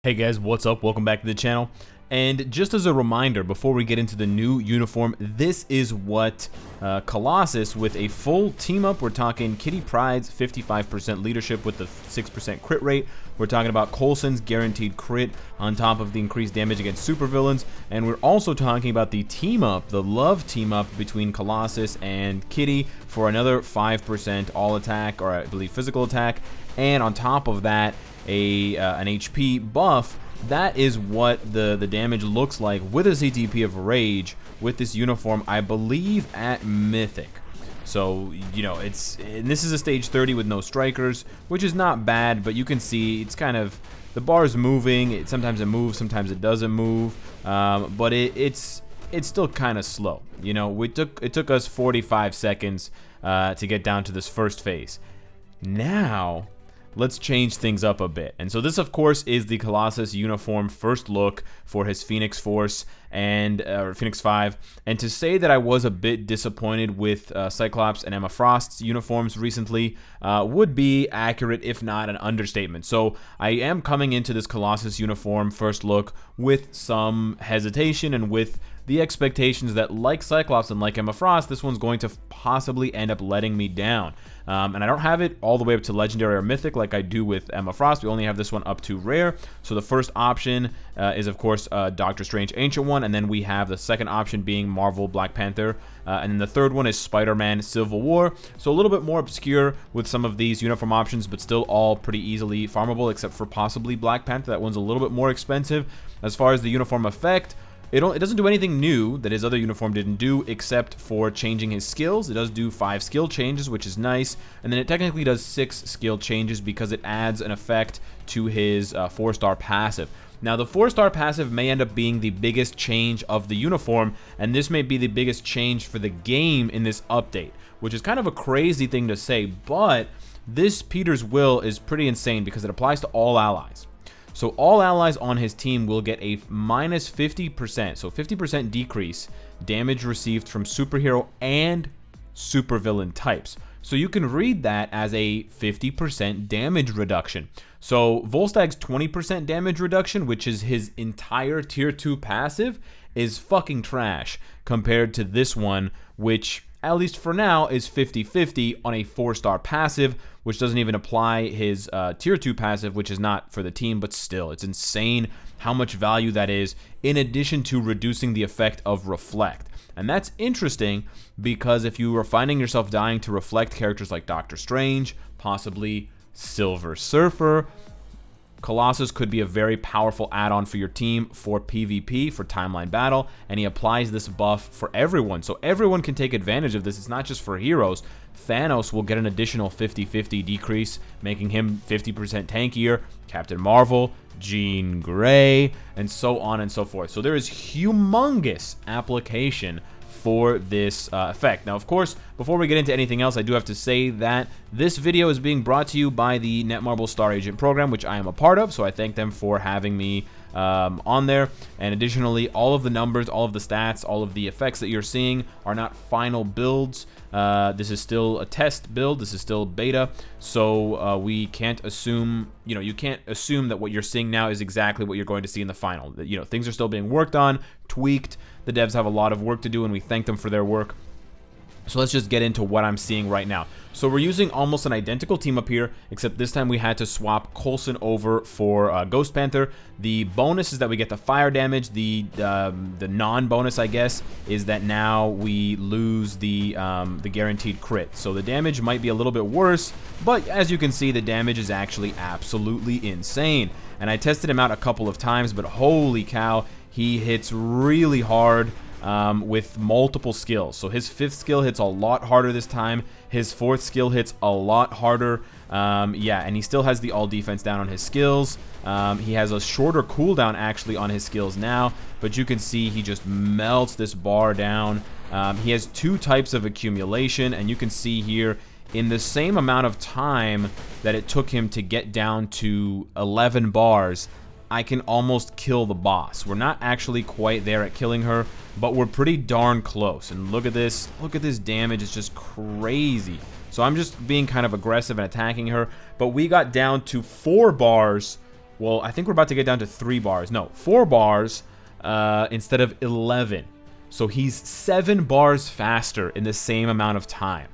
Hey guys, what's up? Welcome back to the channel. And just as a reminder, before we get into the new uniform, this is what Colossus with a full team up. We're talking Kitty Pryde's 55% leadership with the 6% crit rate. We're talking about Coulson's guaranteed crit on top of the increased damage against supervillains. And we're also talking about the team up, the love team up between Colossus and Kitty for another 5% all attack, or I believe physical attack. And on top of that, an HP buff. That is what the damage looks like with a CTP of Rage with this uniform, I believe at Mythic. So, you know, and this is a stage 30 with no strikers, which is not bad, but you can see it's kind of, the bar is moving. Sometimes it moves, sometimes it doesn't move, but it's still kind of slow. You know, it took us 45 seconds to get down to this first phase. Now let's change things up a bit. And so this, of course, is the Colossus uniform first look for his Phoenix Force and Phoenix 5. And to say that I was a bit disappointed with Cyclops and Emma Frost's uniforms recently would be accurate, if not an understatement. So I am coming into this Colossus uniform first look with some hesitation and with the expectations that, like Cyclops and like Emma Frost, this one's going to possibly end up letting me down. And I don't have it all the way up to Legendary or Mythic like I do with Emma Frost. We only have this one up to Rare. So the first option is, of course, Doctor Strange Ancient One, and then we have the second option being Marvel Black Panther, and then the third one is Spider-Man Civil War. So a little bit more obscure with some of these uniform options, but still all pretty easily farmable, except for possibly Black Panther. That one's a little bit more expensive. As far as the uniform effect, it doesn't do anything new that his other uniform didn't do, except for changing his skills. It does do 5 skill changes, which is nice, and then it technically does 6 skill changes because it adds an effect to his 4-star passive. Now, the 4-star passive may end up being the biggest change of the uniform, and this may be the biggest change for the game in this update, which is kind of a crazy thing to say, but this Peter's Will is pretty insane because it applies to all allies. So all allies on his team will get a minus 50%, so 50% decrease damage received from superhero and supervillain types. So you can read that as a 50% damage reduction. So Volstag's 20% damage reduction, which is his entire tier 2 passive, is fucking trash compared to this one, which, at least for now, is 50-50 on a 4-star passive, which doesn't even apply his tier 2 passive, which is not for the team, but still, it's insane how much value that is, in addition to reducing the effect of Reflect. And that's interesting because if you are finding yourself dying to Reflect characters like Doctor Strange, possibly Silver Surfer, Colossus could be a very powerful add-on for your team for PvP, for timeline battle, and he applies this buff for everyone, so everyone can take advantage of this. It's not just for heroes. Thanos will get an additional 50-50 decrease, making him 50% tankier, Captain Marvel, Jean Grey, and so on and so forth. So there is humongous application for this effect. Now, of course, before we get into anything else, I do have to say that this video is being brought to you by the Netmarble Star Agent program, which I am a part of, so I thank them for having me on there. And additionally, all of the numbers, all of the stats, all of the effects that you're seeing are not final builds. This is still a test build. This is still beta, so we can't assume, you can't assume that what you're seeing now is exactly what you're going to see in the final. Things are still being worked on, tweaked. The devs have a lot of work to do, and we thank them for their work. So let's just get into what I'm seeing right now. So we're using almost an identical team up here, except this time we had to swap Coulson over for Ghost Panther. The bonus is that we get the fire damage. The non-bonus, I guess, is that now we lose the guaranteed crit. So the damage might be a little bit worse, but as you can see, the damage is actually absolutely insane. And I tested him out a couple of times, but holy cow, he hits really hard. With multiple skills. So his 5th skill hits a lot harder this time. His 4th skill hits a lot harder. Yeah, and he still has the all defense down on his skills. He has a shorter cooldown actually on his skills now, but you can see he just melts this bar down. He has 2 types of accumulation, and you can see here in the same amount of time that it took him to get down to 11 bars, I can almost kill the boss. We're not actually quite there at killing her, but we're pretty darn close. And look at this damage, it's just crazy. So I'm just being kind of aggressive and attacking her, but we got down to 4 bars Well, I think we're about to get down to 3 bars. No, 4 bars instead of 11. So he's 7 bars faster in the same amount of time.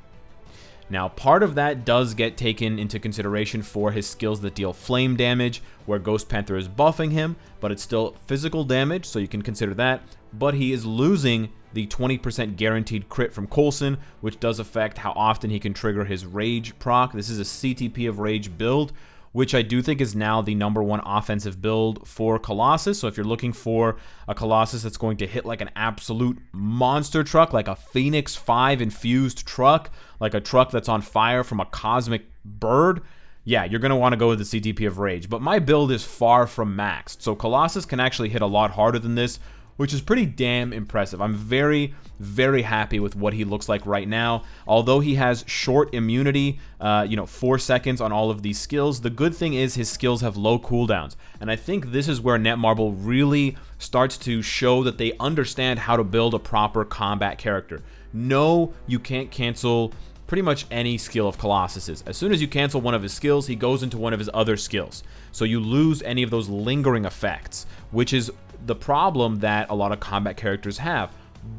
Now, part of that does get taken into consideration for his skills that deal flame damage, where Ghost Panther is buffing him, but it's still physical damage, so you can consider that. But he is losing the 20% guaranteed crit from Coulson, which does affect how often he can trigger his Rage proc. This is a CTP of Rage build, which I do think is now the #1 offensive build for Colossus. So if you're looking for a Colossus that's going to hit like an absolute monster truck, like a Phoenix 5 infused truck, like a truck that's on fire from a cosmic bird, yeah, you're going to want to go with the CTP of Rage. But my build is far from maxed, so Colossus can actually hit a lot harder than this, which is pretty damn impressive. I'm very, very happy with what he looks like right now. Although he has short immunity, 4 seconds on all of these skills, the good thing is his skills have low cooldowns. And I think this is where Netmarble really starts to show that they understand how to build a proper combat character. No, you can't cancel pretty much any skill of Colossus's. As soon as you cancel one of his skills, he goes into one of his other skills. So you lose any of those lingering effects, which is the problem that a lot of combat characters have.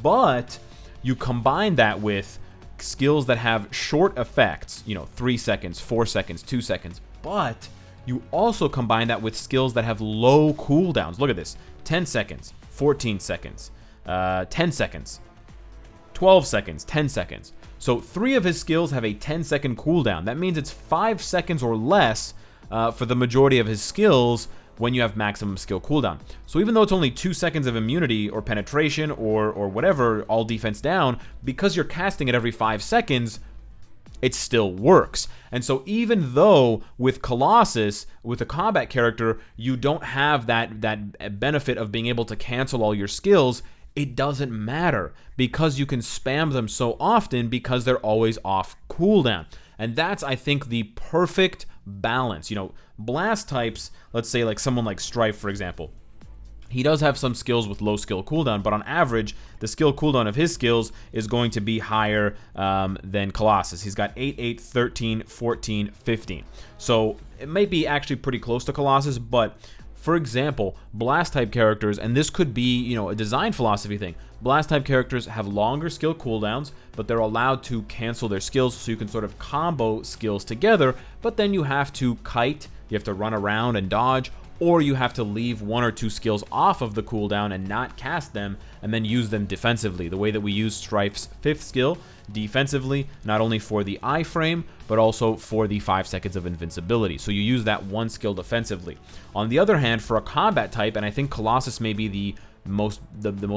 But you combine that with skills that have short effects, 3 seconds, 4 seconds, 2 seconds, but you also combine that with skills that have low cooldowns. Look at this: 10 seconds, 14 seconds, 10 seconds, 12 seconds, 10 seconds. So 3 of his skills have a 10-second cooldown. That means it's 5 seconds or less for the majority of his skills when you have maximum skill cooldown. So even though it's only 2 seconds of immunity or penetration or whatever, all defense down, because you're casting it every 5 seconds, it still works. And so even though with Colossus, with a combat character, you don't have that benefit of being able to cancel all your skills, it doesn't matter because you can spam them so often because they're always off cooldown. And that's, I think, the perfect balance. Blast types, let's say like someone like Strife, for example, he does have some skills with low skill cooldown, but on average, the skill cooldown of his skills is going to be higher than Colossus. He's got 8, 8, 13, 14, 15. So it might be actually pretty close to Colossus, but for example, Blast type characters, and this could be, a design philosophy thing. Blast type characters have longer skill cooldowns, but they're allowed to cancel their skills, so you can sort of combo skills together, but then you have to kite, you have to run around and dodge, or you have to leave 1 or 2 skills off of the cooldown and not cast them, and then use them defensively, the way that we use Strife's 5th skill defensively, not only for the iframe, but also for the 5 seconds of invincibility. So you use that 1 skill defensively. On the other hand, for a combat type, and I think Colossus may be the most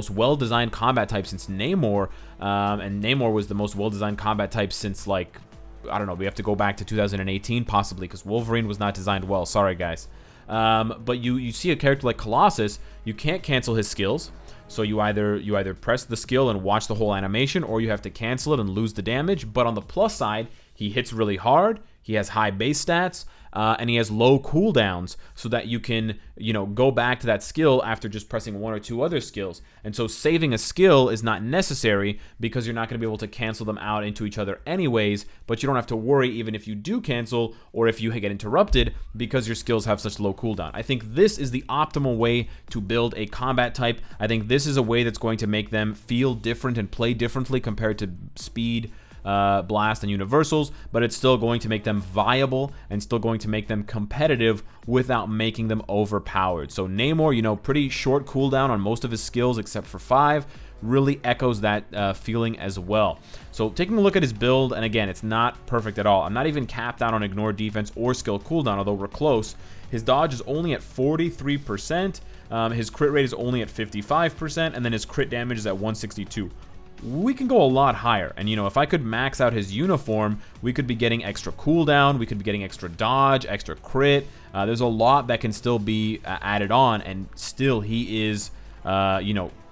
well-designed combat type since Namor, and Namor was the most well-designed combat type since, like, I don't know, we have to go back to 2018 possibly, because Wolverine was not designed well. Sorry, guys. But you see a character like Colossus, you can't cancel his skills. So you either press the skill and watch the whole animation, or you have to cancel it and lose the damage. But on the plus side, he hits really hard, he has high base stats, and he has low cooldowns, so that you can, go back to that skill after just pressing 1 or 2 other skills. And so saving a skill is not necessary because you're not going to be able to cancel them out into each other anyways, but you don't have to worry even if you do cancel or if you get interrupted because your skills have such low cooldown. I think this is the optimal way to build a combat type. I think this is a way that's going to make them feel different and play differently compared to Speed, Blast, and Universals, but it's still going to make them viable and still going to make them competitive without making them overpowered. So Namor, pretty short cooldown on most of his skills except for 5, really echoes that feeling as well. So taking a look at his build, and again, it's not perfect at all. I'm not even capped out on ignore defense or skill cooldown, although we're close. His dodge is only at 43%, his crit rate is only at 55%, and then his crit damage is at 162. We can go a lot higher, and if I could max out his uniform, we could be getting extra cooldown, we could be getting extra dodge, extra crit. There's a lot that can still be added on, and still he is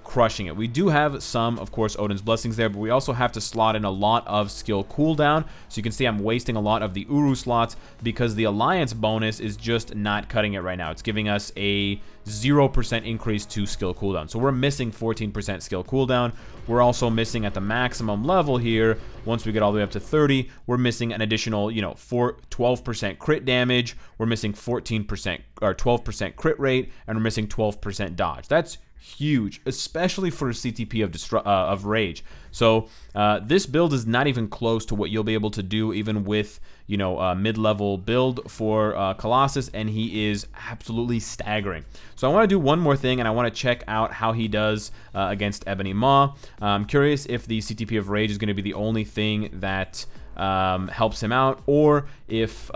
crushing it. We do have some, of course, Odin's Blessings there, but we also have to slot in a lot of skill cooldown. So you can see I'm wasting a lot of the Uru slots because the Alliance bonus is just not cutting it right now. It's giving us a 0% increase to skill cooldown. So we're missing 14% skill cooldown. We're also missing at the maximum level here. Once we get all the way up to 30, we're missing an additional, 12% crit damage. We're missing 14% or 12% crit rate, and we're missing 12% dodge. That's huge, especially for a CTP of Rage. So this build is not even close to what you'll be able to do even with, a mid-level build for Colossus, and he is absolutely staggering. So I want to do one more thing, and I want to check out how he does against Ebony Maw. I'm curious if the CTP of Rage is going to be the only thing that helps him out, or if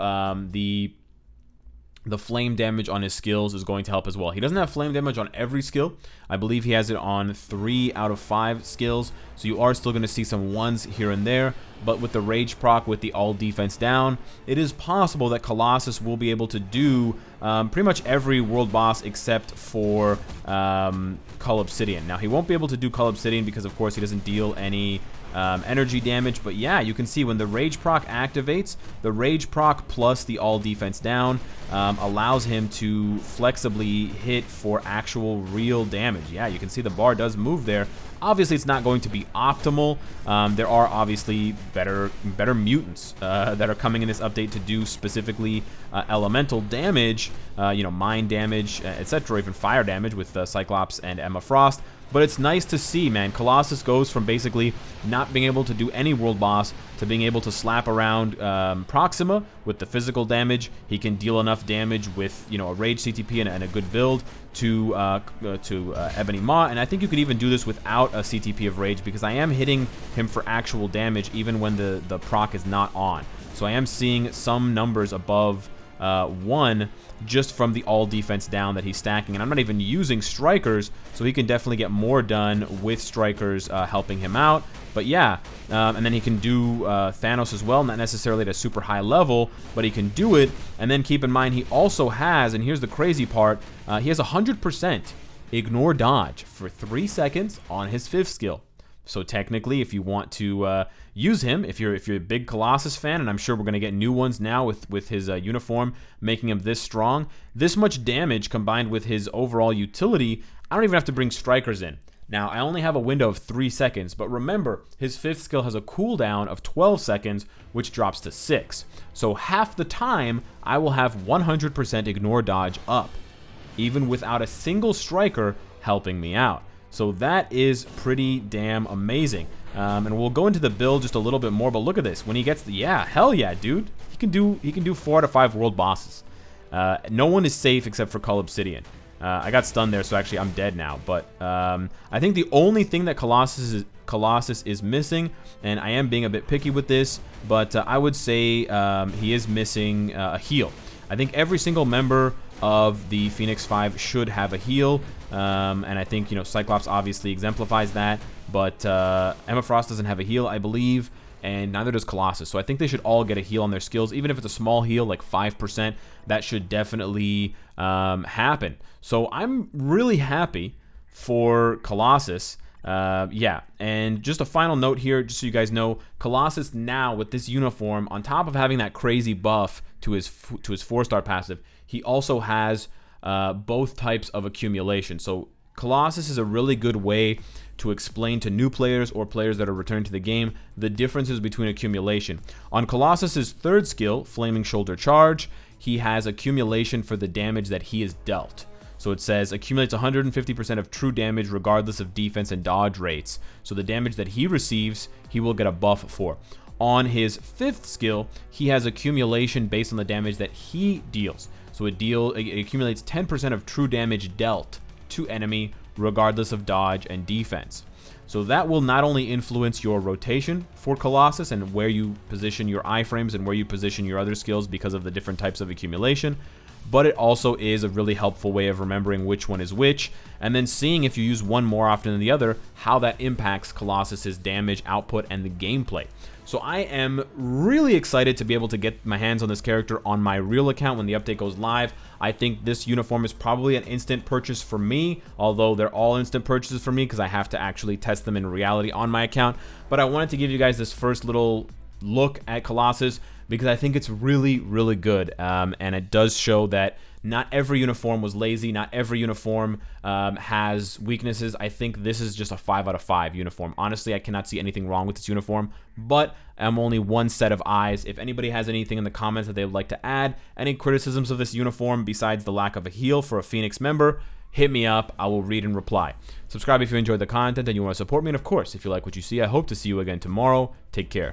the flame damage on his skills is going to help as well. He doesn't have flame damage on every skill. I believe he has it on 3 out of 5 skills, so you are still going to see some ones here and there, but with the Rage proc, with the all defense down, it is possible that Colossus will be able to do pretty much every world boss except for Cull Obsidian. Now, he won't be able to do Cull Obsidian because, of course, he doesn't deal any energy damage, but yeah, you can see when the Rage proc activates, the Rage proc plus the all defense down allows him to flexibly hit for actual real damage. Yeah, you can see the bar does move there. Obviously, it's not going to be optimal. There are obviously better mutants that are coming in this update to do specifically elemental damage, mind damage, etc., even fire damage with Cyclops and Emma Frost. But it's nice to see, man. Colossus goes from basically not being able to do any world boss to being able to slap around Proxima with the physical damage. He can deal enough damage with, a Rage CTP and a good build to Ebony Maw. And I think you could even do this without a CTP of Rage, because I am hitting him for actual damage even when the proc is not on. So I am seeing some numbers above 1 just from the all defense down that he's stacking, and I'm not even using strikers, so he can definitely get more done with strikers helping him out. But yeah, and then he can do Thanos as well, not necessarily at a super high level, but he can do it. And then keep in mind, he also has, and here's the crazy part, he has 100% ignore dodge for 3 seconds on his 5th skill. So technically, if you want to use him, if you're a big Colossus fan, and I'm sure we're going to get new ones now with his uniform making him this strong, this much damage combined with his overall utility, I don't even have to bring strikers in. Now, I only have a window of 3 seconds, but remember, his 5th skill has a cooldown of 12 seconds, which drops to 6. So half the time, I will have 100% ignore dodge up, even without a single striker helping me out. So that is pretty damn amazing. And we'll go into the build just a little bit more, but look at this. When he gets the, hell yeah, dude. He can do 4 out of 5 world bosses. No one is safe except for Cull Obsidian. I got stunned there, so actually I'm dead now. But I think the only thing that Colossus is missing, and I am being a bit picky with this, but I would say he is missing a heal. I think every single member of the Phoenix 5 should have a heal, and I think, Cyclops obviously exemplifies that, but Emma Frost doesn't have a heal, I believe, and neither does Colossus. So I think they should all get a heal on their skills, even if it's a small heal, like 5%, that should definitely happen. So I'm really happy for Colossus. Yeah, and just a final note here, just so you guys know, Colossus now with this uniform, on top of having that crazy buff to his 4-star passive, he also has both types of accumulation. So Colossus is a really good way to explain to new players or players that are returning to the game the differences between accumulation. On Colossus's 3rd skill, Flaming Shoulder Charge, he has accumulation for the damage that he is dealt. So it says accumulates 150% of true damage regardless of defense and dodge rates. So the damage that he receives, he will get a buff for. On his 5th skill, he has accumulation based on the damage that he deals. So it accumulates 10% of true damage dealt to enemy regardless of dodge and defense. So that will not only influence your rotation for Colossus and where you position your iframes and where you position your other skills because of the different types of accumulation, but it also is a really helpful way of remembering which one is which, and then seeing if you use one more often than the other, how that impacts Colossus's damage output and the gameplay. So I am really excited to be able to get my hands on this character on my real account when the update goes live. I think this uniform is probably an instant purchase for me, although they're all instant purchases for me because I have to actually test them in reality on my account. But I wanted to give you guys this first little look at Colossus because I think it's really, really good, and it does show that not every uniform was lazy, not every uniform has weaknesses. I think this is just a 5 out of 5 uniform. Honestly, I cannot see anything wrong with this uniform, but I'm only one set of eyes. If anybody has anything in the comments that they would like to add, any criticisms of this uniform besides the lack of a heal for a Phoenix member, hit me up. I will read and reply. Subscribe if you enjoyed the content and you want to support me, and of course, if you like what you see, I hope to see you again tomorrow. Take care.